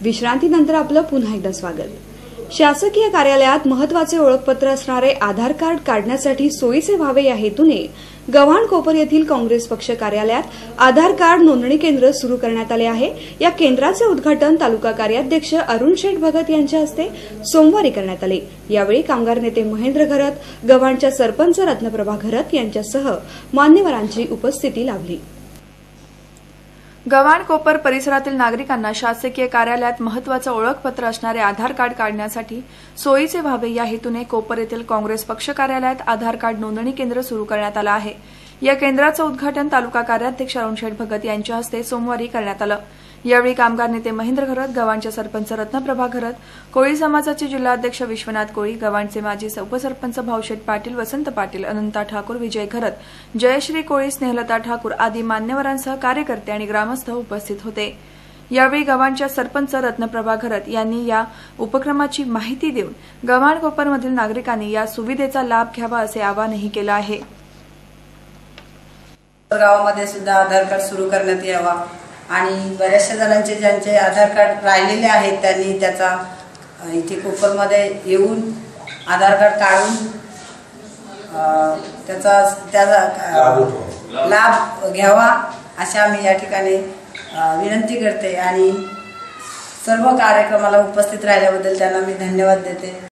विश्रांतीनंतर आपलं पुन्हा एकदा स्वागत। शासकीय कार्यालयात महत्त्वाचे ओळखपत्र असणारे आधार कार्ड काढण्यासाठी सोयीचे व्हावे या हेतूने गव्हाण कोपर येथील काँग्रेस पक्ष कार्यालयात आधार कार्ड नोंदणी केंद्र सुरू करण्यात आले आहे। या केंद्राचे उद्घाटन तालुका कार्याध्यक्ष अरुण शेठ भगत यांच्या हस्ते सोमवारी करण्यात आले। यावेळी कामगार नेते महेंद्र घरत, गव्हाणच्या सरपंच रत्नप्रभा घरत यांच्यासह मान्यवरांची उपस्थिती लाभली। गव्हाण कोपर परिसरातील नागरिकांना शासकीय कार्यालयात महत्त्वाचे ओळखपत्र असणारे आधार कार्ड काढण्यासाठी सोयीचे व्हावे या हेतूने कोपर येथील काँग्रेस पक्ष कार्यालयात आधार कार्ड नोंदणी केंद्र सुरू करण्यात आलं आहे। या केंद्राचं उद्घाटन तालुका कार्याध्यक्ष अरुण शेठ भगत यांच्या हस्ते सोमवारी करण्यात आलं। यावेळी कामगार नेते महेंद्र घरत, गव्हाणचे सरपंच रत्नप्रभा घरत, कोळी समाजाचे जिल्हाध्यक्ष विश्वनाथ कोळी, गव्हाणचे माजी उपसरपंच भाऊशेठ पाटील, वसंत पाटील, अनंता ठाकूर, विजय घरत, जयश्री कोळी, स्नेहलता ठाकूर आदी मान्यवरांसह कार्यकर्ते आणि ग्रामस्थ उपस्थित होते। यावेळी गव्हाणच्या सरपंच रत्नप्रभा घरत यांनी या उपक्रमाची माहिती देऊन गव्हाण कोपरमधील नागरिकांनी या सुविधेचा लाभ घ्यावा असे आवाहनही केलं आहे। गावामध्ये सुद्धा आधार कार्ड सुरू करण्यात यावा आणि बऱ्याचशा जणांचे ज्यांचे आधार कार्ड राहिलेले आहेत त्यांनी त्याचा इथे कोपरमध्ये येऊन आधार कार्ड काढून त्याचा लाभ घ्यावा अशा मी या ठिकाणी विनंती करते आणि सर्व कार्यक्रमाला उपस्थित राहिल्याबद्दल त्यांना मी धन्यवाद देते।